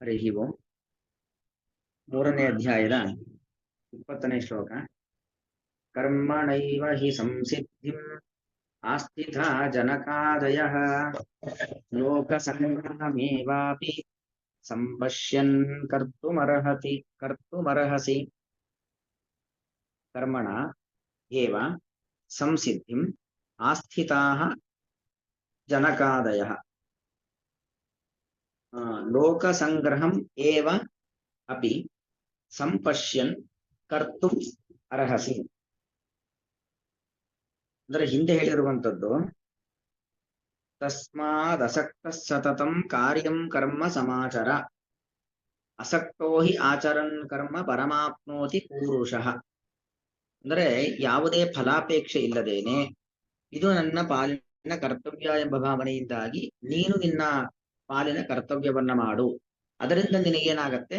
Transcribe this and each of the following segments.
ಹರಿಃ ಓಂ. ಮೂರನೇ ಅಧ್ಯಾಯದ 20ನೇ ಶ್ಲೋಕ. ಕರ್ಮಣೈವ ಹಿ ಸಂಸಿದ್ಧಿಂ ಆಸ್ಥಿತಾ ಜನಕಾದಯಃ ಲೋಕಸಂಗ್ರಹಮೇವಾಪಿ ಸಂಪಶ್ಯನ್ ಕರ್ತುಮರ್ಹಸಿ. ಕರ್ಮಣ ಏವ ಸಂಸಿದ್ಧಿಂ ಆಸ್ಥಿತಾಃ ಜನಕಾದಯಃ ಲೋಕಸಂಗ್ರಹಂ ಏವ ಅಪಿ ಸಂಪಶ್ಯನ್ ಕರ್ತುಂ ಅರ್ಹಸಿ. ಅಂದ್ರೆ ಹಿಂದೆ ಹೇಳಿರುವಂತದ್ದು, ತಸ್ಮಾದ್ ಅಸಕ್ತ ಸತತಂ ಕಾರ್ಯಂ ಕರ್ಮ ಸಮಾಚರ, ಅಸಕ್ತೋ ಹಿ ಆಚರನ್ ಕರ್ಮ ಪರಮಾಪ್ನೋತಿ ಪೂರುಷಃ. ಅಂದ್ರೆ ಯಾವುದೇ ಫಲಾಪೇಕ್ಷೆ ಇಲ್ಲದೇನೆ ಇದು ನನ್ನ ಪಾಲಿನ ಕರ್ತವ್ಯ ಎಂಬ ಭಾವನೆಯಿಂದಾಗಿ ನೀನು ನಿನ್ನ ಪಾಲಿನ ಕರ್ತವ್ಯವನ್ನ ಮಾಡು. ಅದರಿಂದ ನಿನಗೇನಾಗತ್ತೆ?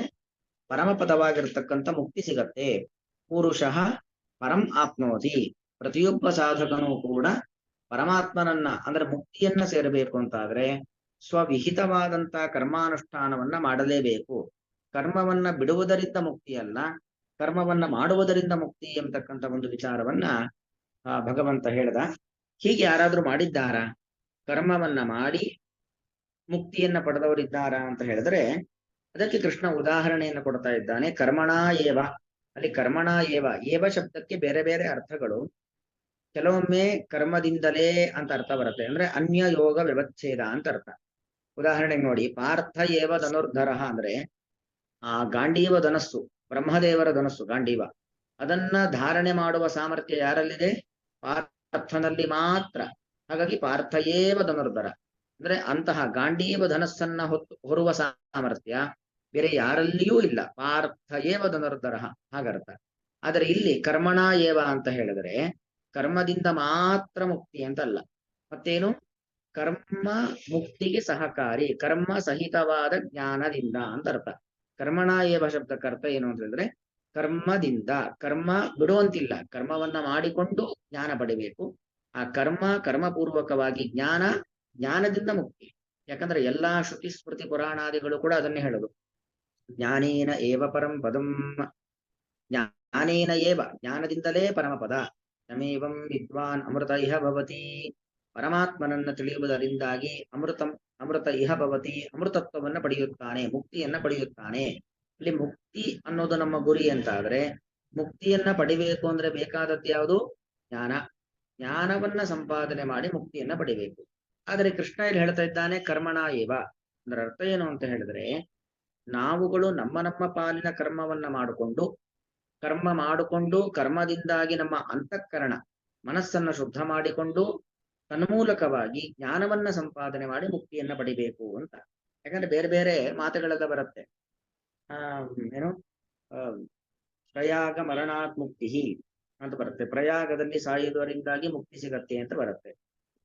ಪರಮಪದವಾಗಿರ್ತಕ್ಕಂಥ ಮುಕ್ತಿ ಸಿಗತ್ತೆ. ಪೂರುಷಃ ಪರಂ ಆಪ್ನೋತಿ. ಪ್ರತಿಯೊಬ್ಬ ಸಾಧಕನೂ ಕೂಡ ಪರಮಾತ್ಮನನ್ನ ಅಂದ್ರೆ ಮುಕ್ತಿಯನ್ನ ಸೇರಬೇಕು ಅಂತಾದ್ರೆ ಸ್ವವಿಹಿತವಾದಂತ ಕರ್ಮಾನುಷ್ಠಾನವನ್ನ ಮಾಡಲೇಬೇಕು. ಕರ್ಮವನ್ನ ಬಿಡುವುದರಿಂದ ಮುಕ್ತಿಯಲ್ಲ, ಕರ್ಮವನ್ನ ಮಾಡುವುದರಿಂದ ಮುಕ್ತಿ ಎಂಬತಕ್ಕಂಥ ಒಂದು ವಿಚಾರವನ್ನ ಭಗವಂತ ಹೇಳ್ದ. ಹೀಗೆ ಯಾರಾದ್ರೂ ಮಾಡಿದ್ದಾರಾ? ಕರ್ಮವನ್ನ ಮಾಡಿ ಮುಕ್ತಿಯನ್ನ ಪಡೆದವರಿದ್ದಾರಾ ಅಂತ ಹೇಳಿದ್ರೆ ಅದಕ್ಕೆ ಕೃಷ್ಣ ಉದಾಹರಣೆಯನ್ನು ಕೊಡ್ತಾ ಇದ್ದಾನೆ. ಕರ್ಮಣಾ ಏವ. ಅಲ್ಲಿ ಕರ್ಮಣಾ ಏವ, ಏವ ಶಬ್ದಕ್ಕೆ ಬೇರೆ ಬೇರೆ ಅರ್ಥಗಳು. ಕೆಲವೊಮ್ಮೆ ಕರ್ಮದಿಂದಲೇ ಅಂತ ಅರ್ಥ ಬರುತ್ತೆ, ಅಂದ್ರೆ ಅನ್ಯ ಯೋಗ ವ್ಯವಚ್ಛೇದ ಅಂತ ಅರ್ಥ. ಉದಾಹರಣೆಗೆ ನೋಡಿ, ಪಾರ್ಥ ಏವ ಧನುರ್ಧರ ಅಂದ್ರೆ ಆ ಗಾಂಡೀವ ಧನಸ್ಸು, ಬ್ರಹ್ಮದೇವರ ಧನಸ್ಸು ಗಾಂಡೀವ, ಅದನ್ನ ಧಾರಣೆ ಮಾಡುವ ಸಾಮರ್ಥ್ಯ ಯಾರಲ್ಲಿದೆ? ಪಾರ್ಥನಲ್ಲಿ ಮಾತ್ರ. ಹಾಗಾಗಿ ಪಾರ್ಥ ಏವ ಧನುರ್ಧರ ಅಂದ್ರೆ ಅಂತಹ ಗಾಂಡೀವ ಧನಸ್ಸನ್ನ ಹೊರುವ ಸಾಮರ್ಥ್ಯ ಬೇರೆ ಯಾರಲ್ಲಿಯೂ ಇಲ್ಲ. ಪಾರ್ಥ ಏವ ಧನುರ್ಧರ ಹಾಗರ್ಥ. ಆದರೆ ಇಲ್ಲಿ ಕರ್ಮಣ ಏವ ಅಂತ ಹೇಳಿದ್ರೆ ಕರ್ಮದಿಂದ ಮಾತ್ರ ಮುಕ್ತಿ ಅಂತಲ್ಲ. ಮತ್ತೇನು? ಕರ್ಮ ಮುಕ್ತಿಗೆ ಸಹಕಾರಿ, ಕರ್ಮ ಸಹಿತವಾದ ಜ್ಞಾನದಿಂದ ಅಂತ ಅರ್ಥ. ಕರ್ಮಣ ಏವ ಶಬ್ದಕ್ಕೆ ಅರ್ಥ ಏನು ಅಂತ ಹೇಳಿದ್ರೆ ಕರ್ಮದಿಂದ, ಕರ್ಮ ಬಿಡುವಂತಿಲ್ಲ, ಕರ್ಮವನ್ನ ಮಾಡಿಕೊಂಡು ಜ್ಞಾನ ಪಡಿಬೇಕು. ಆ ಕರ್ಮಪೂರ್ವಕವಾಗಿ ಜ್ಞಾನದಿಂದ ಮುಕ್ತಿ. ಯಾಕಂದ್ರೆ ಎಲ್ಲಾ ಶ್ರುತಿ ಸ್ಮೃತಿ ಪುರಾಣಾದಿಗಳು ಕೂಡ ಅದನ್ನೇ ಹೇಳೋದು. ಜ್ಞಾನೇನ ಏವ ಪರಂ ಪದಂ, ಜ್ಞಾನೇನ ಏವ ಜ್ಞಾನದಿಂದಲೇ ಪರಮಪದ. ನಮೇವಂ ವಿದ್ವಾನ್ ಅಮೃತ ಇಹ ಭವತಿ, ಪರಮಾತ್ಮನನ್ನ ತಿಳಿಯುವುದರಿಂದಾಗಿ ಅಮೃತ ಇಹ ಭವತಿ, ಅಮೃತತ್ವವನ್ನ ಪಡೆಯುತ್ತಾನೆ, ಮುಕ್ತಿಯನ್ನ ಪಡೆಯುತ್ತಾನೆ. ಇಲ್ಲಿ ಮುಕ್ತಿ ಅನ್ನೋದು ನಮ್ಮ ಗುರಿ ಅಂತಾದ್ರೆ ಮುಕ್ತಿಯನ್ನ ಪಡಿಬೇಕು ಅಂದ್ರೆ ಬೇಕಾದದ್ದು ಯಾವುದು? ಜ್ಞಾನವನ್ನ ಸಂಪಾದನೆ ಮಾಡಿ ಮುಕ್ತಿಯನ್ನ ಪಡಿಬೇಕು. ಆದರೆ ಕೃಷ್ಣ ಇಲ್ಲಿ ಹೇಳ್ತಾ ಇದ್ದಾನೆ ಕರ್ಮಣ ಏವ. ಅಂದ್ರೆ ಅರ್ಥ ಏನು ಅಂತ ಹೇಳಿದ್ರೆ ನಾವುಗಳು ನಮ್ಮ ಪಾಲಿನ ಕರ್ಮವನ್ನ ಮಾಡಿಕೊಂಡು ಕರ್ಮದಿಂದಾಗಿ ನಮ್ಮ ಅಂತಃಕರಣ ಮನಸ್ಸನ್ನ ಶುದ್ಧ ಮಾಡಿಕೊಂಡು ತನ್ಮೂಲಕವಾಗಿ ಜ್ಞಾನವನ್ನ ಸಂಪಾದನೆ ಮಾಡಿ ಮುಕ್ತಿಯನ್ನ ಪಡಿಬೇಕು ಅಂತ. ಯಾಕಂದ್ರೆ ಬೇರೆ ಬೇರೆ ಮಾತುಗಳೆಲ್ಲ ಬರುತ್ತೆ. ಏನು ಪ್ರಯಾಗ ಮರಣಾತ್ ಮುಕ್ತಿ ಅಂತ ಬರುತ್ತೆ. ಪ್ರಯಾಗದಲ್ಲಿ ಸಾಯುವುದರಿಂದಾಗಿ ಮುಕ್ತಿ ಸಿಗತ್ತೆ ಅಂತ ಬರುತ್ತೆ.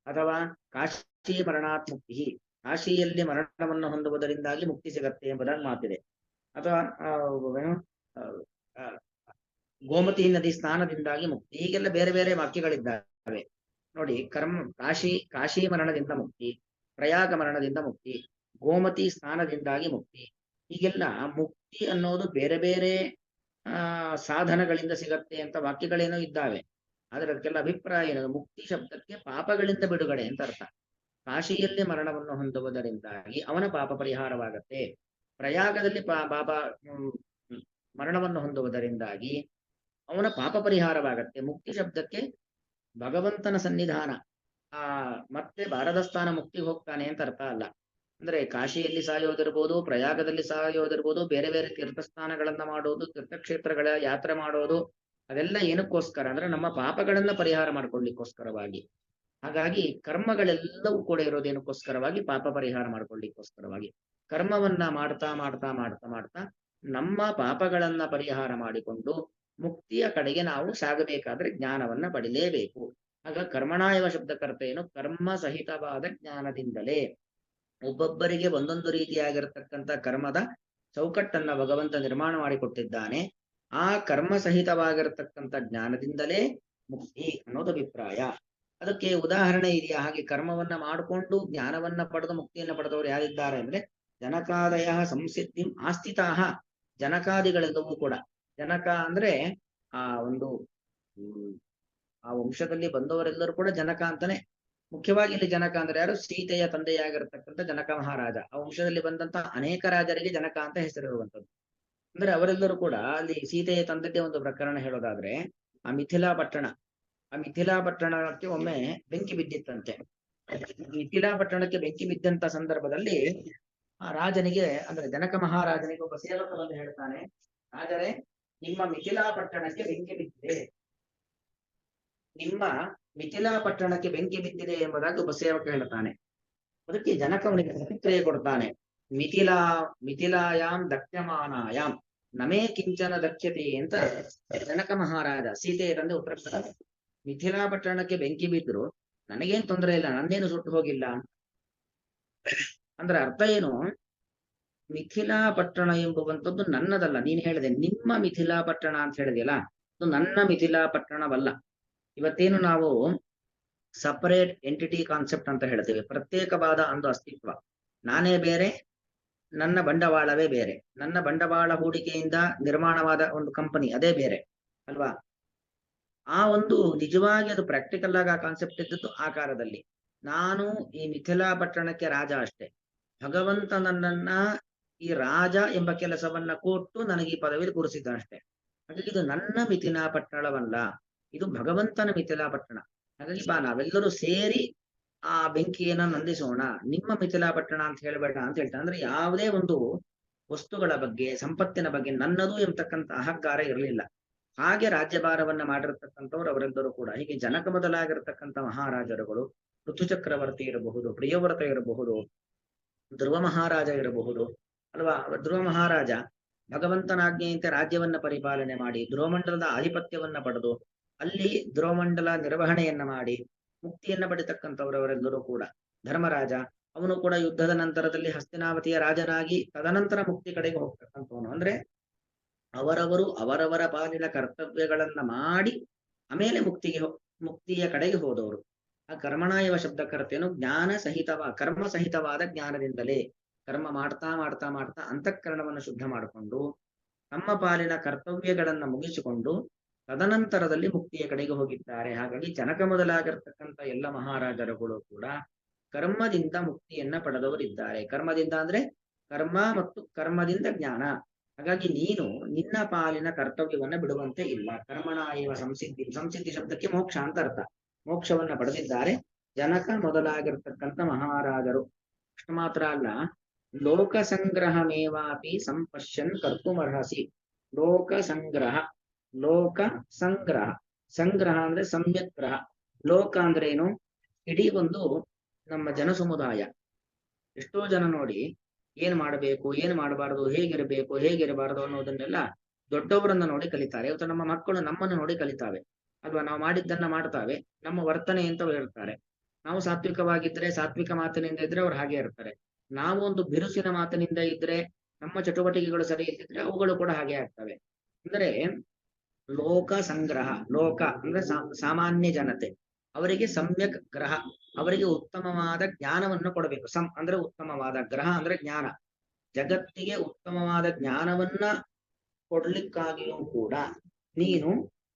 ಅಥವಾ ಕಾಶಿ ಮರಣಾತ್ ಮುಕ್ತಿ, ಕಾಶಿಯಲ್ಲಿ ಮರಣವನ್ನು ಹೊಂದುವುದರಿಂದಾಗಿ ಮುಕ್ತಿ ಸಿಗತ್ತೆ ಎಂಬುದಾಗಿ ಮಾತಿದೆ. ಅಥವಾ ಗೋಮತಿ ನದಿ ಸ್ನಾನದಿಂದಾಗಿ ಮುಕ್ತಿ. ಹೀಗೆಲ್ಲ ಬೇರೆ ಬೇರೆ ವಾಕ್ಯಗಳಿದ್ದಾವೆ ನೋಡಿ. ಕಾಶಿ ಮರಣದಿಂದ ಮುಕ್ತಿ, ಪ್ರಯಾಗ ಮರಣದಿಂದ ಮುಕ್ತಿ, ಗೋಮತಿ ಸ್ನಾನದಿಂದಾಗಿ ಮುಕ್ತಿ. ಹೀಗೆಲ್ಲ ಮುಕ್ತಿ ಅನ್ನೋದು ಬೇರೆ ಬೇರೆ ಸಾಧನಗಳಿಂದ ಸಿಗತ್ತೆ ಅಂತ ವಾಕ್ಯಗಳೇನೋ ಇದ್ದಾವೆ. ಆದ್ರೆ ಅದಕ್ಕೆಲ್ಲ ಅಭಿಪ್ರಾಯ ಏನದು? ಮುಕ್ತಿ ಶಬ್ದಕ್ಕೆ ಪಾಪಗಳಿಂದ ಬಿಡುಗಡೆ ಅಂತ ಅರ್ಥ. ಕಾಶಿಯಲ್ಲಿ ಮರಣವನ್ನು ಹೊಂದುವುದರಿಂದಾಗಿ ಅವನ ಪಾಪ ಪರಿಹಾರವಾಗತ್ತೆ. ಪ್ರಯಾಗದಲ್ಲಿ ಮರಣವನ್ನು ಹೊಂದುವುದರಿಂದಾಗಿ ಅವನ ಪಾಪ ಪರಿಹಾರವಾಗತ್ತೆ. ಮುಕ್ತಿ ಶಬ್ದಕ್ಕೆ ಭಗವಂತನ ಸನ್ನಿಧಾನ, ಮತ್ತೆ ಭಾರತ ಸ್ಥಾನ ಮುಕ್ತಿಗೆ ಹೋಗ್ತಾನೆ ಅಂತ ಅರ್ಥ ಅಲ್ಲ. ಅಂದ್ರೆ ಕಾಶಿಯಲ್ಲಿ ಸಾಯೋದಿರ್ಬೋದು, ಪ್ರಯಾಗದಲ್ಲಿ ಸಾಯೋದಿರ್ಬೋದು, ಬೇರೆ ಬೇರೆ ತೀರ್ಥಸ್ಥಾನಗಳನ್ನ ಮಾಡೋದು, ತೀರ್ಥಕ್ಷೇತ್ರಗಳ ಯಾತ್ರೆ ಮಾಡೋದು, ಅದೆಲ್ಲ ಏನಕ್ಕೋಸ್ಕರ ಅಂದ್ರೆ ನಮ್ಮ ಪಾಪಗಳನ್ನ ಪರಿಹಾರ ಮಾಡ್ಕೊಳ್ಳಿಕ್ಕೋಸ್ಕರವಾಗಿ. ಹಾಗಾಗಿ ಕರ್ಮಗಳೆಲ್ಲವೂ ಕೂಡ ಇರೋದೇನಕ್ಕೋಸ್ಕರವಾಗಿ? ಪಾಪ ಪರಿಹಾರ ಮಾಡ್ಕೊಳ್ಳಿಕ್ಕೋಸ್ಕರವಾಗಿ. ಕರ್ಮವನ್ನ ಮಾಡ್ತಾ ಮಾಡ್ತಾ ಮಾಡ್ತಾ ಮಾಡ್ತಾ ನಮ್ಮ ಪಾಪಗಳನ್ನ ಪರಿಹಾರ ಮಾಡಿಕೊಂಡು ಮುಕ್ತಿಯ ಕಡೆಗೆ ನಾವು ಸಾಗಬೇಕಾದ್ರೆ ಜ್ಞಾನವನ್ನ ಪಡಿಲೇಬೇಕು. ಆಗ ಕರ್ಮಣಾಯವ ಶಬ್ದಕರ್ತ ಏನು? ಕರ್ಮ ಸಹಿತವಾದ ಜ್ಞಾನದಿಂದಲೇ. ಒಬ್ಬೊಬ್ಬರಿಗೆ ಒಂದೊಂದು ರೀತಿಯಾಗಿರ್ತಕ್ಕಂಥ ಕರ್ಮದ ಚೌಕಟ್ಟನ್ನ ಭಗವಂತ ನಿರ್ಮಾಣ ಮಾಡಿಕೊಟ್ಟಿದ್ದಾನೆ. ಆ ಕರ್ಮ ಸಹಿತವಾಗಿರತಕ್ಕಂಥ ಜ್ಞಾನದಿಂದಲೇ ಮುಕ್ತಿ ಅನ್ನೋದು ಅಭಿಪ್ರಾಯ. ಅದಕ್ಕೆ ಉದಾಹರಣೆ ಇದೆಯಾ? ಹಾಗೆ ಕರ್ಮವನ್ನ ಮಾಡಿಕೊಂಡು ಜ್ಞಾನವನ್ನ ಪಡೆದು ಮುಕ್ತಿಯನ್ನ ಪಡೆದವರು ಯಾರಿದ್ದಾರೆ ಅಂದ್ರೆ ಜನಕಾದಯ ಸಂಸಿದ್ಧಿಂ ಆಸ್ಥಿತಾಹ. ಜನಕಾದಿಗಳೆಲ್ಲವೂ ಕೂಡ, ಜನಕ ಅಂದ್ರೆ ಆ ಒಂದು ಆ ವಂಶದಲ್ಲಿ ಬಂದವರೆಲ್ಲರೂ ಕೂಡ ಜನಕ ಅಂತಾನೆ. ಮುಖ್ಯವಾಗಿ ಇಲ್ಲಿ ಜನಕ ಅಂದ್ರೆ ಯಾರು? ಸೀತೆಯ ತಂದೆಯಾಗಿರತಕ್ಕಂಥ ಜನಕ ಮಹಾರಾಜ. ಆ ವಂಶದಲ್ಲಿ ಬಂದಂತಹ ಅನೇಕ ರಾಜರಿಗೆ ಜನಕ ಅಂತ ಹೆಸರಿರುವಂತದ್ದು. ಅಂದ್ರೆ ಅವರೆಲ್ಲರೂ ಕೂಡ ಅಲ್ಲಿ ಸೀತೆಯ ತಂದೆಯ ಒಂದು ಪ್ರಕರಣ ಹೇಳೋದಾದ್ರೆ, ಆ ಮಿಥಿಲಾ ಪಟ್ಟಣ, ಆ ಮಿಥಿಲಾ ಪಟ್ಟಣಕ್ಕೆ ಒಮ್ಮೆ ಬೆಂಕಿ ಬಿದ್ದಿತ್ತಂತೆ. ಮಿಥಿಲಾ ಪಟ್ಟಣಕ್ಕೆ ಬೆಂಕಿ ಬಿದ್ದಂತ ಸಂದರ್ಭದಲ್ಲಿ ಆ ರಾಜನಿಗೆ, ಅಂದ್ರೆ ಜನಕ ಮಹಾರಾಜನಿಗೆ ಒಬ್ಬ ಸೇವಕ ಬಂದು ಹೇಳ್ತಾನೆ, ರಾಜರೇ, ನಿಮ್ಮ ಮಿಥಿಲಾ ಪಟ್ಟಣಕ್ಕೆ ಬೆಂಕಿ ಬಿದ್ದಿದೆ, ನಿಮ್ಮ ಮಿಥಿಲಾ ಪಟ್ಟಣಕ್ಕೆ ಬೆಂಕಿ ಬಿದ್ದಿದೆ ಎಂಬುದಾಗಿ ಒಬ್ಬ ಸೇವಕ ಹೇಳ್ತಾನೆ. ಅದಕ್ಕೆ ಜನಕವನಿಗೆ ಪ್ರತಿಕ್ರಿಯೆ ಕೊಡ್ತಾನೆ, ಮಿಥಿಲಾಯಾಮ್ ದಕ್ಷ್ಯಮಾನಾಯಾಮ್ ನಮೇ ಕಿಂಚನ ದಕ್ಷ್ಯತೆ ಅಂತ ಜನಕ ಮಹಾರಾಜ ಸೀತೆಯ ತಂದೆ ಉತ್ತರ ಕೊಡ್ತಾನೆ. ಮಿಥಿಲಾ ಪಟ್ಟಣಕ್ಕೆ ಬೆಂಕಿ ಬಿದ್ರು ನನಗೇನ್ ತೊಂದರೆ ಇಲ್ಲ, ನಂದೇನು ಸುಟ್ಟು ಹೋಗಿಲ್ಲ. ಅಂದ್ರೆ ಅರ್ಥ ಏನು? ಮಿಥಿಲಾ ಪಟ್ಟಣ ಎಂಬುವಂಥದ್ದು ನನ್ನದಲ್ಲ. ನೀನ್ ಹೇಳಿದೆ ನಿಮ್ಮ ಮಿಥಿಲಾ ಪಟ್ಟಣ ಅಂತ ಹೇಳಿದೆಯಲ್ಲ, ಅದು ನನ್ನ ಮಿಥಿಲಾ ಪಟ್ಟಣವಲ್ಲ. ಇವತ್ತೇನು ನಾವು ಸಪರೇಟ್ ಎಂಟಿಟಿ ಕಾನ್ಸೆಪ್ಟ್ ಅಂತ ಹೇಳ್ತೇವೆ, ಪ್ರತ್ಯೇಕವಾದ ಒಂದು ಅಸ್ತಿತ್ವ, ನಾನೇ ಬೇರೆ, ನನ್ನ ಬಂಡವಾಳವೇ ಬೇರೆ, ನನ್ನ ಬಂಡವಾಳ ಹೂಡಿಕೆಯಿಂದ ನಿರ್ಮಾಣವಾದ ಒಂದು ಕಂಪನಿ ಅದೇ ಬೇರೆ ಅಲ್ವಾ? ಆ ಒಂದು ನಿಜವಾಗಿ ಅದು ಪ್ರಾಕ್ಟಿಕಲ್ ಆಗಿ ಆ ಕಾನ್ಸೆಪ್ಟ್ ಇದ್ದದ್ದು ಆಕಾರದಲ್ಲಿ. ನಾನು ಈ ಮಿಥಿಲಾ ಪಟ್ಟಣಕ್ಕೆ ರಾಜ ಅಷ್ಟೇ. ಭಗವಂತ ನನ್ನನ್ನ ಈ ರಾಜ ಎಂಬ ಕೆಲಸವನ್ನ ಕೊಟ್ಟು ನನಗೆ ಈ ಪದವಿಯಲ್ಲಿ ಕೂರಿಸಿದ್ದ ಅಷ್ಟೇ. ಹಾಗಾಗಿ ಇದು ನನ್ನ ಮಿಥಿಲಾ ಪಟ್ಟಣವಲ್ಲ, ಇದು ಭಗವಂತನ ಮಿಥಿಲಾ ಪಟ್ಟಣ. ಹಾಗಾಗಿ ಬಾ, ನಾವೆಲ್ಲರೂ ಸೇರಿ ಆ ಬೆಂಕಿಯನ್ನ ನಂದಿಸೋಣ, ನಿಮ್ಮ ಮಿಥಿಲಾ ಪಟ್ಟಣ ಅಂತ ಹೇಳಬೇಡ ಅಂತ ಹೇಳ್ತಾನೆ. ಅಂದ್ರೆ ಯಾವುದೇ ಒಂದು ವಸ್ತುಗಳ ಬಗ್ಗೆ, ಸಂಪತ್ತಿನ ಬಗ್ಗೆ ನನ್ನದು ಎಂಬತಕ್ಕಂಥ ಅಹಂಕಾರ ಇರಲಿಲ್ಲ. ಹಾಗೆ ರಾಜ್ಯಭಾರವನ್ನ ಮಾಡಿರ್ತಕ್ಕಂಥವ್ರು ಅವರೆಲ್ಲರೂ ಕೂಡ. ಹೀಗೆ ಜನಕ ಮೊದಲಾಗಿರ್ತಕ್ಕಂಥ ಮಹಾರಾಜರುಗಳು, ಋತುಚಕ್ರವರ್ತಿ ಇರಬಹುದು, ಪ್ರಿಯವ್ರತ ಇರಬಹುದು, ಧ್ರುವ ಮಹಾರಾಜ ಇರಬಹುದು ಅಲ್ವಾ? ಧ್ರುವ ಮಹಾರಾಜ ಭಗವಂತನಾಜ್ಞೆಯಂತೆ ರಾಜ್ಯವನ್ನ ಪರಿಪಾಲನೆ ಮಾಡಿ ಧ್ರುವಮಂಡಲದ ಆಧಿಪತ್ಯವನ್ನ ಪಡೆದು ಅಲ್ಲಿ ಧ್ರುವಮಂಡಲ ನಿರ್ವಹಣೆಯನ್ನ ಮಾಡಿ ಮುಕ್ತಿಯನ್ನ ಪಡಿತಕ್ಕಂಥವರವರೆಲ್ಲರೂ ಕೂಡ. ಧರ್ಮರಾಜ ಅವನು ಕೂಡ ಯುದ್ಧದ ನಂತರದಲ್ಲಿ ಹಸ್ತಿನಾವತಿಯ ರಾಜನಾಗಿ ತದನಂತರ ಮುಕ್ತಿ ಕಡೆಗೆ ಹೋಗ್ತಕ್ಕಂಥವನು. ಅಂದ್ರೆ ಅವರವರು ಅವರವರ ಪಾಲಿನ ಕರ್ತವ್ಯಗಳನ್ನ ಮಾಡಿ ಆಮೇಲೆ ಮುಕ್ತಿಯ ಕಡೆಗೆ ಹೋದವರು. ಆ ಕರ್ಮಣಾಯವ ಶಬ್ದಕರ್ತೇನು ಜ್ಞಾನ ಕರ್ಮ ಸಹಿತವಾದ ಜ್ಞಾನದಿಂದಲೇ ಕರ್ಮ ಮಾಡ್ತಾ ಮಾಡ್ತಾ ಮಾಡ್ತಾ ಅಂತಃಕರಣವನ್ನು ಶುದ್ಧ ಮಾಡಿಕೊಂಡು ತಮ್ಮ ಪಾಲಿನ ಕರ್ತವ್ಯಗಳನ್ನ ಮುಗಿಸಿಕೊಂಡು ತದನಂತರದಲ್ಲಿ ಮುಕ್ತಿಯ ಕಡೆಗೆ ಹೋಗಿದ್ದಾರೆ. ಹಾಗಾಗಿ ಜನಕ ಮೊದಲಾಗಿರ್ತಕ್ಕಂಥ ಎಲ್ಲ ಮಹಾರಾಜರುಗಳು ಕೂಡ ಕರ್ಮದಿಂದ ಮುಕ್ತಿಯನ್ನ ಪಡೆದವರಿದ್ದಾರೆ. ಕರ್ಮದಿಂದ ಅಂದ್ರೆ ಕರ್ಮ ಮತ್ತು ಕರ್ಮದಿಂದ ಜ್ಞಾನ. ಹಾಗಾಗಿ ನೀನು ನಿನ್ನ ಪಾಲಿನ ಕರ್ತವ್ಯವನ್ನ ಬಿಡುವಂತೆ ಇಲ್ಲ. ಕರ್ಮಣಾಯವ ಸಂಸಿದ್ಧಿ ಶಬ್ದಕ್ಕೆ ಮೋಕ್ಷ ಅಂತ ಅರ್ಥ. ಮೋಕ್ಷವನ್ನ ಪಡೆದಿದ್ದಾರೆ ಜನಕ ಮೊದಲಾಗಿರ್ತಕ್ಕಂಥ ಮಹಾರಾಜರು. ಅಷ್ಟು ಮಾತ್ರ ಅಲ್ಲ, ಲೋಕ ಸಂಗ್ರಹಮೇವಾಪಿ ಸಂಪಶ್ಯನ್ ಕರ್ತುಮರ್ಹಸಿ. ಲೋಕ ಸಂಗ್ರಹ, ಲೋಕ ಸಂಗ್ರಹ, ಸಂಗ್ರಹ ಅಂದ್ರೆ ಸಮ್ಯಕ್ ಗ್ರಹ. ಲೋಕ ಅಂದ್ರೆ ಏನು? ಇಡೀ ಒಂದು ನಮ್ಮ ಜನ ಸಮುದಾಯ. ಎಷ್ಟೋ ಜನ ನೋಡಿ ಏನ್ ಮಾಡಬೇಕು, ಏನ್ ಮಾಡಬಾರದು, ಹೇಗಿರಬೇಕು, ಹೇಗಿರಬಾರದು ಅನ್ನೋದನ್ನೆಲ್ಲ ದೊಡ್ಡವರನ್ನ ನೋಡಿ ಕಲಿತಾರೆ. ಇವತ್ತು ನಮ್ಮ ಮಕ್ಕಳು ನಮ್ಮನ್ನು ನೋಡಿ ಕಲಿತಾವೆ ಅಲ್ವಾ? ನಾವು ಮಾಡಿದ್ದನ್ನ ಮಾಡ್ತಾವೆ, ನಮ್ಮ ವರ್ತನೆ ಅಂತ ಇರ್ತಾರೆ. ನಾವು ಸಾತ್ವಿಕವಾಗಿದ್ರೆ, ಸಾತ್ವಿಕ ಮಾತಿನಿಂದ ಇದ್ರೆ ಅವ್ರು ಹಾಗೆ ಇರ್ತಾರೆ. ನಾವು ಒಂದು ಬಿರುಸಿನ ಮಾತಿನಿಂದ ಇದ್ರೆ, ನಮ್ಮ ಚಟುವಟಿಕೆಗಳು ಸರಿ ಇದ್ದಿದ್ರೆ ಅವುಗಳು ಕೂಡ ಹಾಗೆ ಆಗ್ತವೆ. ಅಂದ್ರೆ ಲೋಕ ಸಂಗ್ರಹ, ಲೋಕ ಅಂದ್ರೆ ಸಾಮಾನ್ಯ ಜನತೆ, ಅವರಿಗೆ ಸಮ್ಯಕ್ ಗ್ರಹ, ಅವರಿಗೆ ಉತ್ತಮವಾದ ಜ್ಞಾನವನ್ನು ಕೊಡಬೇಕು. ಅಂದ್ರೆ ಉತ್ತಮವಾದ ಗ್ರಹ ಅಂದ್ರೆ ಜ್ಞಾನ. ಜಗತ್ತಿಗೆ ಉತ್ತಮವಾದ ಜ್ಞಾನವನ್ನ ಕೊಡ್ಲಿಕ್ಕಾಗಿಯೂ ಕೂಡ ನೀನು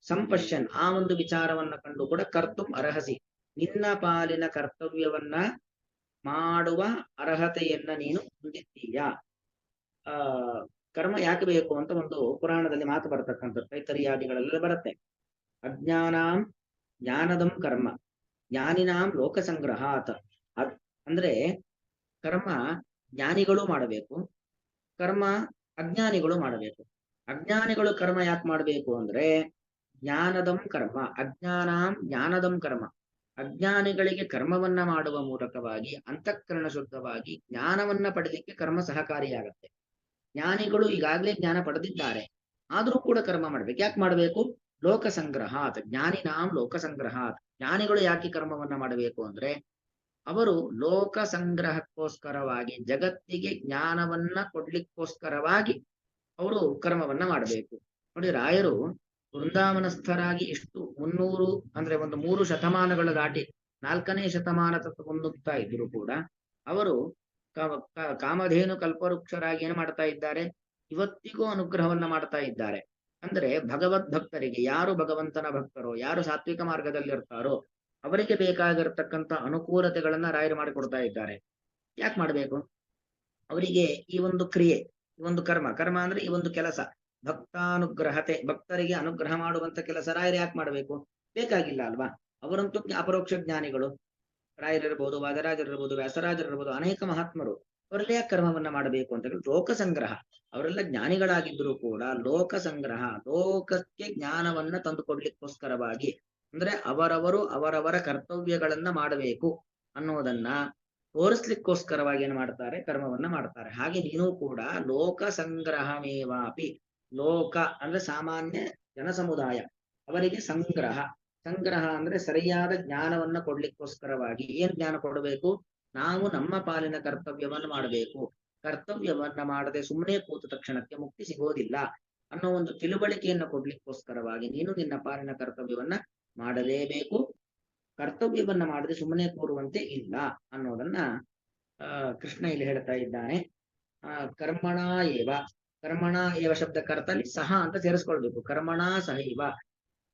ಸಂಪಶ್ಯನ್, ಆ ಒಂದು ವಿಚಾರವನ್ನ ಕಂಡು ಕೂಡ ಕರ್ತುಂ ಅರ್ಹಸಿ, ನಿನ್ನ ಪಾಲಿನ ಕರ್ತವ್ಯವನ್ನ ಮಾಡುವ ಅರ್ಹತೆಯನ್ನ ನೀನು ಹೊಂದಿದ್ದೀಯಾ. ಆ ಕರ್ಮ ಯಾಕೆ ಬೇಕು ಅಂತ ಒಂದು ಪುರಾಣದಲ್ಲಿ ಮಾತು ಬರತಕ್ಕಂಥದ್ದು, ತೈತರಿಯಾದಿಗಳೆಲ್ಲ ಬರುತ್ತೆ. ಅಜ್ಞಾನಾಂ ಜ್ಞಾನದಂ ಕರ್ಮ ಜ್ಞಾನಿನಾಂ ಲೋಕ ಸಂಗ್ರಹಾತ್. ಅಂದ್ರೆ ಕರ್ಮ ಜ್ಞಾನಿಗಳು ಮಾಡಬೇಕು, ಕರ್ಮ ಅಜ್ಞಾನಿಗಳು ಮಾಡಬೇಕು. ಅಜ್ಞಾನಿಗಳು ಕರ್ಮ ಯಾಕೆ ಮಾಡಬೇಕು ಅಂದ್ರೆ ಜ್ಞಾನದಂ ಕರ್ಮ, ಅಜ್ಞಾನಾಂ ಜ್ಞಾನದಂ ಕರ್ಮ. ಅಜ್ಞಾನಿಗಳಿಗೆ ಕರ್ಮವನ್ನ ಮಾಡುವ ಮೂಲಕವಾಗಿ ಅಂತಃಕರಣ ಶುದ್ಧವಾಗಿ ಜ್ಞಾನವನ್ನ ಪಡೆಯಲಿಕ್ಕೆ ಕರ್ಮ ಸಹಕಾರಿಯಾಗತ್ತೆ. ಜ್ಞಾನಿಗಳು ಈಗಾಗಲೇ ಜ್ಞಾನ ಪಡೆದಿದ್ದಾರೆ, ಆದರೂ ಕೂಡ ಕರ್ಮ ಮಾಡ್ಬೇಕು. ಯಾಕೆ ಮಾಡಬೇಕು? ಲೋಕ ಸಂಗ್ರಹಾತ್, ಜ್ಞಾನಿನಾಂ ಲೋಕ ಸಂಗ್ರಹಾತ್. ಜ್ಞಾನಿಗಳು ಯಾಕೆ ಕರ್ಮವನ್ನ ಮಾಡಬೇಕು ಅಂದ್ರೆ ಅವರು ಲೋಕ ಸಂಗ್ರಹಕ್ಕೋಸ್ಕರವಾಗಿ, ಜಗತ್ತಿಗೆ ಜ್ಞಾನವನ್ನ ಕೊಡ್ಲಿಕ್ಕೋಸ್ಕರವಾಗಿ ಅವರು ಕರ್ಮವನ್ನ ಮಾಡಬೇಕು. ನೋಡಿ, ರಾಯರು ವೃಂದಾವನಸ್ಥರಾಗಿ ಎಷ್ಟು 300 ಅಂದ್ರೆ ಒಂದು 3 ಶತಮಾನಗಳು ದಾಟಿ 4ನೇ ಶತಮಾನ ಹೊಂದುತ್ತಾ ಇದ್ರು ಕೂಡ ಅವರು ಕಾಮಧೇನು ಕಲ್ಪವೃಕ್ಷರಾಗಿ ಏನು ಮಾಡ್ತಾ ಇದ್ದಾರೆ? ಇವತ್ತಿಗೂ ಅನುಗ್ರಹವನ್ನ ಮಾಡ್ತಾ ಇದ್ದಾರೆ. ಅಂದ್ರೆ ಭಗವದ್ ಭಕ್ತರಿಗೆ, ಯಾರು ಭಗವಂತನ ಭಕ್ತರೋ, ಯಾರು ಸಾತ್ವಿಕ ಮಾರ್ಗದಲ್ಲಿರ್ತಾರೋ ಅವರಿಗೆ ಬೇಕಾಗಿರತಕ್ಕಂತ ಅನುಕೂಲತೆಗಳನ್ನ ರಾಯರು ಮಾಡಿಕೊಡ್ತಾ ಇದ್ದಾರೆ. ಯಾಕೆ ಮಾಡ್ಬೇಕು? ಅವರಿಗೆ ಈ ಒಂದು ಕ್ರಿಯೆ, ಈ ಒಂದು ಕರ್ಮ ಅಂದ್ರೆ ಈ ಒಂದು ಕೆಲಸ, ಭಕ್ತಾನುಗ್ರಹತೆ, ಭಕ್ತರಿಗೆ ಅನುಗ್ರಹ ಮಾಡುವಂತ ಕೆಲಸ ರಾಯರು ಯಾಕೆ ಮಾಡಬೇಕು? ಬೇಕಾಗಿಲ್ಲ ಅಲ್ವಾ? ಅವರಂತೂ ಅಪರೋಕ್ಷ ಜ್ಞಾನಿಗಳು. ರಾಯರಿರ್ಬೋದು, ವಾದರಾಜರಿರ್ಬೋದು, ವ್ಯಾಸರಾಜರಿರ್ಬೋದು, ಅನೇಕ ಮಹಾತ್ಮರು. ಅವರೆಲ್ಲ ಯಾಕೆ ಕರ್ಮವನ್ನ ಮಾಡಬೇಕು ಅಂತ ಹೇಳಿ ಲೋಕ ಸಂಗ್ರಹ. ಅವರೆಲ್ಲ ಜ್ಞಾನಿಗಳಾಗಿದ್ದರೂ ಕೂಡ ಲೋಕ ಸಂಗ್ರಹ, ಲೋಕಕ್ಕೆ ಜ್ಞಾನವನ್ನ ತಂದುಕೊಡ್ಲಿಕ್ಕೋಸ್ಕರವಾಗಿ, ಅಂದ್ರೆ ಅವರವರು ಅವರವರ ಕರ್ತವ್ಯಗಳನ್ನ ಮಾಡಬೇಕು ಅನ್ನೋದನ್ನ ತೋರಿಸ್ಲಿಕ್ಕೋಸ್ಕರವಾಗಿ ಏನ್ ಮಾಡ್ತಾರೆ? ಕರ್ಮವನ್ನ ಮಾಡ್ತಾರೆ. ಹಾಗೆ ನೀನು ಕೂಡ ಲೋಕ ಸಂಗ್ರಹಮೇವಾಪಿ, ಲೋಕ ಅಂದ್ರೆ ಸಾಮಾನ್ಯ ಜನ ಸಮುದಾಯ, ಅವರಿಗೆ ಸಂಗ್ರಹ. ಸಂಗ್ರಹ ಅಂದ್ರೆ ಸರಿಯಾದ ಜ್ಞಾನವನ್ನ ಕೊಡ್ಲಿಕ್ಕೋಸ್ಕರವಾಗಿ. ಏನ್ ಜ್ಞಾನ ಕೊಡಬೇಕು? ನಾವು ನಮ್ಮ ಪಾಲಿನ ಕರ್ತವ್ಯವನ್ನು ಮಾಡಬೇಕು. ಕರ್ತವ್ಯವನ್ನ ಮಾಡದೆ ಸುಮ್ಮನೆ ಕೂತ ತಕ್ಷಣಕ್ಕೆ ಮುಕ್ತಿ ಸಿಗೋದಿಲ್ಲ ಅನ್ನೋ ಒಂದು ತಿಳುವಳಿಕೆಯನ್ನು ಕೊಡ್ಲಿಕ್ಕೋಸ್ಕರವಾಗಿ ನೀನು ನಿನ್ನ ಪಾಲಿನ ಕರ್ತವ್ಯವನ್ನ ಮಾಡಲೇಬೇಕು. ಕರ್ತವ್ಯವನ್ನ ಮಾಡದೆ ಸುಮ್ಮನೆ ಕೂರುವಂತೆ ಇಲ್ಲ ಅನ್ನೋದನ್ನ ಕೃಷ್ಣ ಇಲ್ಲಿ ಹೇಳ್ತಾ ಇದ್ದಾನೆ. ಕರ್ಮಣ ಏವ, ಕರ್ಮಣ ಏವ ಶಬ್ದಕ್ಕರ್ಥಲ್ಲಿ ಸಹ ಅಂತ ಸೇರಿಸ್ಕೊಳ್ಬೇಕು. ಕರ್ಮಣ ಸಹೈವ,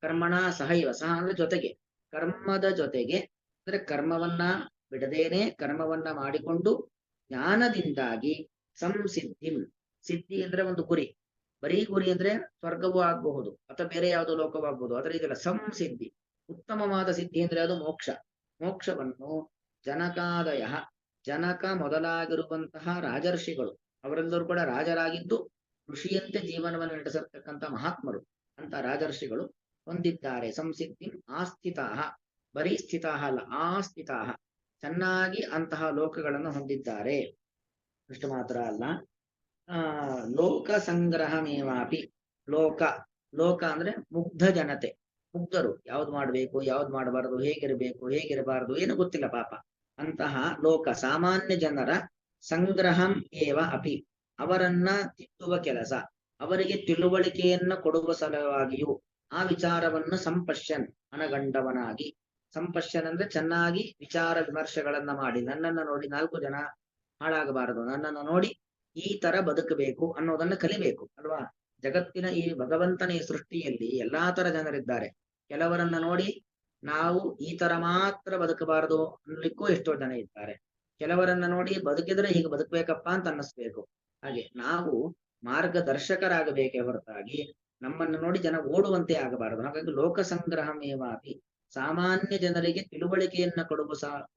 ಕರ್ಮಣ ಸಹೈವ, ಸಹ ಅಂದ್ರೆ ಜೊತೆಗೆ, ಕರ್ಮದ ಜೊತೆಗೆ, ಅಂದ್ರೆ ಕರ್ಮವನ್ನ ಬಿಡದೇನೆ ಕರ್ಮವನ್ನ ಮಾಡಿಕೊಂಡು ಜ್ಞಾನದಿಂದಾಗಿ ಸಂಸಿದ್ಧಿಂ, ಸಿದ್ಧಿ ಅಂದ್ರೆ ಒಂದು ಗುರಿ, ಬರೀ ಗುರಿ ಅಂದ್ರೆ ಸ್ವರ್ಗವೂ ಆಗಬಹುದು ಅಥವಾ ಬೇರೆ ಯಾವುದೋ ಲೋಕವೂ ಆಗ್ಬಹುದು, ಅದರ ಇದೆಲ್ಲ ಸಂಸಿದ್ಧಿ, ಉತ್ತಮವಾದ ಸಿದ್ಧಿ ಅಂದ್ರೆ ಅದು ಮೋಕ್ಷ. ಮೋಕ್ಷವನ್ನು ಜನಕಾದಯ, ಜನಕ ಮೊದಲಾಗಿರುವಂತಹ ರಾಜರ್ಷಿಗಳು, ಅವರೆಲ್ಲರೂ ಕೂಡ ರಾಜರಾಗಿದ್ದು ಋಷಿಯಂತೆ ಜೀವನವನ್ನು ನಡೆಸಿರ್ತಕ್ಕಂಥ ಮಹಾತ್ಮರು ಅಂತ ರಾಜರ್ಷಿಗಳು ಹೊಂದಿದ್ದಾರೆ. ಸಂಸಿದ್ಧಿ ಆಸ್ಥಿತಾ, ಬರೀ ಸ್ಥಿತಾ ಅಲ್ಲ, ಆಸ್ಥಿತಾ, ಚೆನ್ನಾಗಿ ಅಂತಹ ಲೋಕಗಳನ್ನು ಹೊಂದಿದ್ದಾರೆ. ಅಷ್ಟು ಮಾತ್ರ ಅಲ್ಲ, ಲೋಕ ಸಂಗ್ರಹಮೇವಾಪಿ, ಲೋಕ, ಲೋಕ ಅಂದ್ರೆ ಮುಗ್ಧ ಜನತೆ, ಮುಗ್ಧರು, ಯಾವ್ದು ಮಾಡ್ಬೇಕು ಯಾವ್ದು ಮಾಡಬಾರದು, ಹೇಗಿರಬೇಕು ಹೇಗಿರಬಾರದು ಏನು ಗೊತ್ತಿಲ್ಲ ಪಾಪ, ಅಂತಹ ಲೋಕ ಸಾಮಾನ್ಯ ಜನರ ಸಂಗ್ರಹಂ ಏವ ಅಪಿ, ಅವರನ್ನ ತಿದ್ದುವ ಕೆಲಸ, ಅವರಿಗೆ ತಿಳುವಳಿಕೆಯನ್ನ ಕೊಡುವ ಸಲುವಾಗಿಯೂ ಆ ವಿಚಾರವನ್ನು ಸಂಪಶ್ಯನ್, ಅನಗಂಡವನಾಗಿ, ಸಂಪಶ್ಯನ್ ಅಂದ್ರೆ ಚೆನ್ನಾಗಿ ವಿಚಾರ ವಿಮರ್ಶೆಗಳನ್ನ ಮಾಡಿ, ನನ್ನನ್ನ ನೋಡಿ 4 ಜನ ಹಾಳಾಗಬಾರದು, ನನ್ನನ್ನು ನೋಡಿ ಈ ತರ ಬದುಕಬೇಕು ಅನ್ನೋದನ್ನ ಕಲಿಬೇಕು ಅಲ್ವಾ? ಜಗತ್ತಿನ ಈ ಭಗವಂತನ ಈ ಸೃಷ್ಟಿಯಲ್ಲಿ ಎಲ್ಲಾ ತರ ಜನರಿದ್ದಾರೆ. ಕೆಲವರನ್ನ ನೋಡಿ ನಾವು ಈ ತರ ಮಾತ್ರ ಬದುಕಬಾರದು ಅನ್ಲಿಕ್ಕೂ ಎಷ್ಟೋ ಜನ ಇದ್ದಾರೆ. ಕೆಲವರನ್ನ ನೋಡಿ ಬದುಕಿದ್ರೆ ಹೀಗೆ ಬದುಕಬೇಕಪ್ಪ ಅಂತ ಅನ್ನಿಸ್ಬೇಕು. ಹಾಗೆ ನಾವು ಮಾರ್ಗದರ್ಶಕರಾಗಬೇಕೇ ಹೊರತಾಗಿ ನಮ್ಮನ್ನು ನೋಡಿ ಜನ ಓಡುವಂತೆ ಆಗಬಾರದು. ಹಾಗಾಗಿ ಲೋಕ ಸಂಗ್ರಹಮೇವಾಪಿ, ಸಾಮಾನ್ಯ ಜನರಿಗೆ ತಿಳುವಳಿಕೆಯನ್ನ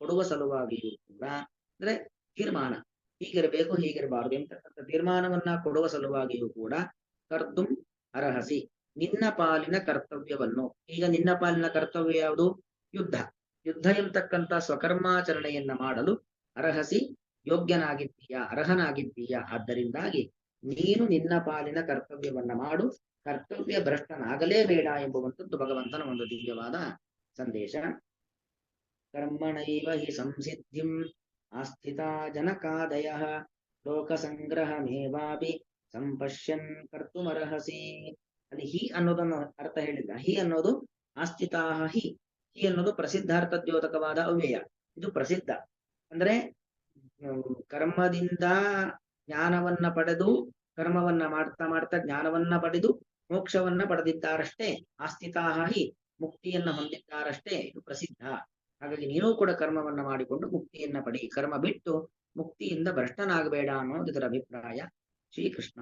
ಕೊಡುವ ಸಲುವಾಗಿಯೂ ಕೂಡ, ಅಂದ್ರೆ ತೀರ್ಮಾನ, ಹೀಗಿರಬೇಕು ಹೀಗಿರಬಾರದು ಎಂತಕ್ಕಂಥ ತೀರ್ಮಾನವನ್ನ ಕೊಡುವ ಸಲುವಾಗಿಯೂ ಕೂಡ ಕರ್ತುಂ ಅರ್ಹಸಿ, ನಿನ್ನ ಪಾಲಿನ ಕರ್ತವ್ಯವನ್ನು. ಈಗ ನಿನ್ನ ಪಾಲಿನ ಕರ್ತವ್ಯ ಯಾವುದು? ಯುದ್ಧ. ಯುದ್ಧ ಎಂತಕ್ಕಂಥ ಸ್ವಕರ್ಮಾಚರಣೆಯನ್ನ ಮಾಡಲು ಅರ್ಹಸಿ, ಯೋಗ್ಯನಾಗಿದ್ದೀಯಾ, ಅರ್ಹನಾಗಿದ್ದೀಯಾ. ಆದ್ದರಿಂದಾಗಿ ನೀನು ನಿನ್ನ ಪಾಲಿನ ಕರ್ತವ್ಯವನ್ನ ಮಾಡು, ಕರ್ತವ್ಯ ಭ್ರಷ್ಟನಾಗಲೇಬೇಡ ಎಂಬುವಂಥದ್ದು ಭಗವಂತನ ಒಂದು ದಿವ್ಯವಾದ ಸಂದೇಶ. ಕರ್ಮಣೈವ ಹಿ ಸಂಸಿದ್ಧಿಂ ಆಸ್ಥಿತಾ ಜನಕಾದಯ ಲೋಕ ಸಂಗ್ರಹಮೇವಾಪಿ ಸಂಪಶ್ಯನ್ ಕರ್ತುಮರ್ಹಸಿ. ಅಲ್ಲಿ ಹಿ ಅನ್ನೋದನ್ನು ಅರ್ಥ ಹೇಳಿಲ್ಲ. ಹಿ ಅನ್ನೋದು ಆಸ್ಥಿತಾ ಹಿ, ಹಿ ಅನ್ನೋದು ಪ್ರಸಿದ್ಧಾರ್ಥ ದ್ಯೋತಕವಾದ ಅವ್ಯಯ. ಇದು ಪ್ರಸಿದ್ಧ ಅಂದ್ರೆ ಕರ್ಮದಿಂದ ಜ್ಞಾನವನ್ನ ಪಡೆದು, ಕರ್ಮವನ್ನ ಮಾಡ್ತಾ ಮಾಡ್ತಾ ಜ್ಞಾನವನ್ನ ಪಡೆದು ಮೋಕ್ಷವನ್ನ ಪಡೆದಿದ್ದಾರಷ್ಟೇ. ಆಸ್ಥಿತಾ ಹಿ, ಮುಕ್ತಿಯನ್ನ ಹೊಂದಿದ್ದಾರಷ್ಟೇ, ಇದು ಪ್ರಸಿದ್ಧ. ಹಾಗಾಗಿ ನೀನು ಕೂಡ ಕರ್ಮವನ್ನ ಮಾಡಿಕೊಂಡು ಮುಕ್ತಿಯನ್ನ ಪಡಿ, ಕರ್ಮ ಬಿಟ್ಟು ಮುಕ್ತಿಯಿಂದ ಭ್ರಷ್ಟನಾಗಬೇಡ ಅನ್ನೋದು ಇದರ ಅಭಿಪ್ರಾಯ. ಶ್ರೀಕೃಷ್ಣ.